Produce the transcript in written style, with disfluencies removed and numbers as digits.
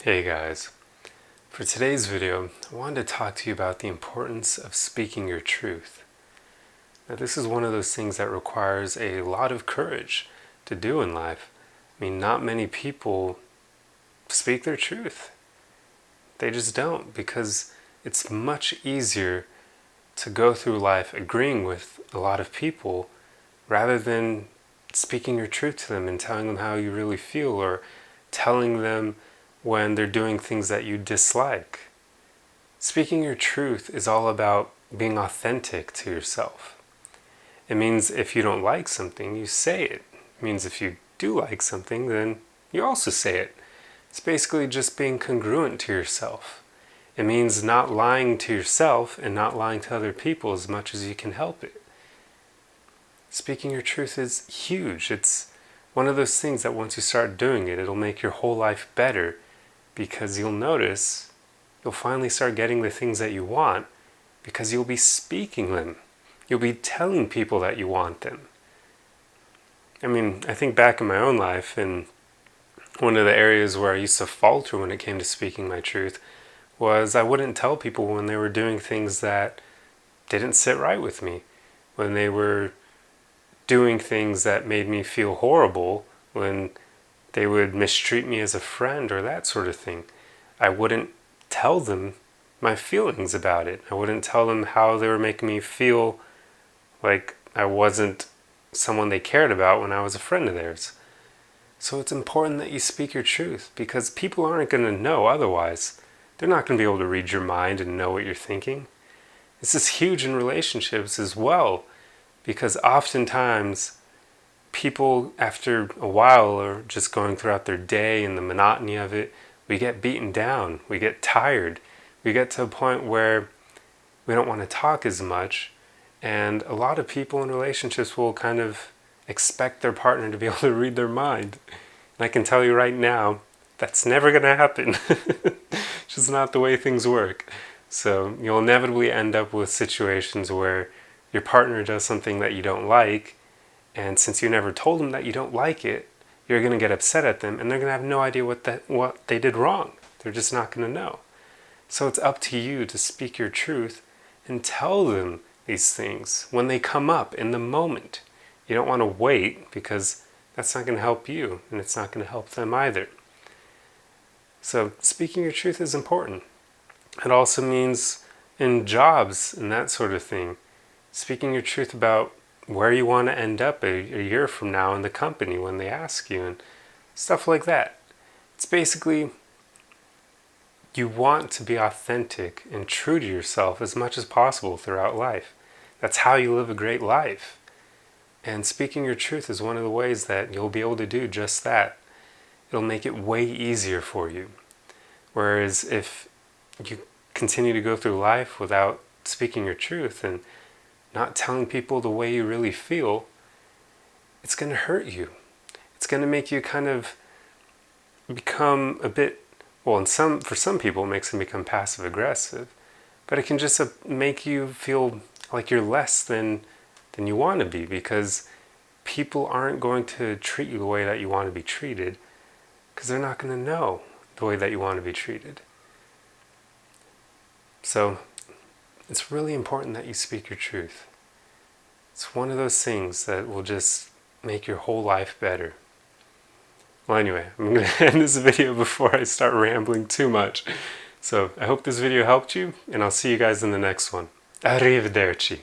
Hey guys, for today's video, I wanted to talk to you about the importance of speaking your truth. Now, this is one of those things that requires a lot of courage to do in life. I mean, not many people speak their truth. They just don't, because it's much easier to go through life agreeing with a lot of people rather than speaking your truth to them and telling them how you really feel, or telling them when they're doing things that you dislike. Speaking your truth is all about being authentic to yourself. It means if you don't like something, you say it. It means if you do like something, then you also say it. It's basically just being congruent to yourself. It means not lying to yourself and not lying to other people as much as you can help it. Speaking your truth is huge. It's one of those things that once you start doing it, it'll make your whole life better, because you'll notice you'll finally start getting the things that you want because you'll be speaking them. You'll be telling people that you want them. I mean, I think back in my own life, and one of the areas where I used to falter when it came to speaking my truth was I wouldn't tell people when they were doing things that didn't sit right with me, when they were doing things that made me feel horrible, when they would mistreat me as a friend or that sort of thing. I wouldn't tell them my feelings about it. I wouldn't tell them how they were making me feel like I wasn't someone they cared about when I was a friend of theirs. So it's important that you speak your truth, because people aren't going to know otherwise. They're not going to be able to read your mind and know what you're thinking. This is huge in relationships as well, because oftentimes people, after a while, are just going throughout their day and the monotony of it, we get beaten down, we get tired, we get to a point where we don't want to talk as much, and a lot of people in relationships will kind of expect their partner to be able to read their mind. And I can tell you right now, that's never going to happen. It's just not the way things work. So you'll inevitably end up with situations where your partner does something that you don't like, and since you never told them that you don't like it, you're going to get upset at them, and they're going to have no idea what they did wrong. They're just not going to know. So it's up to you to speak your truth and tell them these things when they come up in the moment. You don't want to wait, because that's not going to help you, and it's not going to help them either. So speaking your truth is important. It also means in jobs and that sort of thing, speaking your truth about where you want to end up a year from now in the company when they ask you, and stuff like that. It's basically, you want to be authentic and true to yourself as much as possible throughout life. That's how you live a great life. And speaking your truth is one of the ways that you'll be able to do just that. It'll make it way easier for you. Whereas if you continue to go through life without speaking your truth and not telling people the way you really feel, it's going to hurt you. It's going to make you kind of become a bit, well, for some people it makes them become passive aggressive, but it can just make you feel like you're less than you want to be, because people aren't going to treat you the way that you want to be treated, because they're not going to know the way that you want to be treated. So it's really important that you speak your truth. It's one of those things that will just make your whole life better. Well, anyway, I'm going to end this video before I start rambling too much. So I hope this video helped you, and I'll see you guys in the next one. Arrivederci.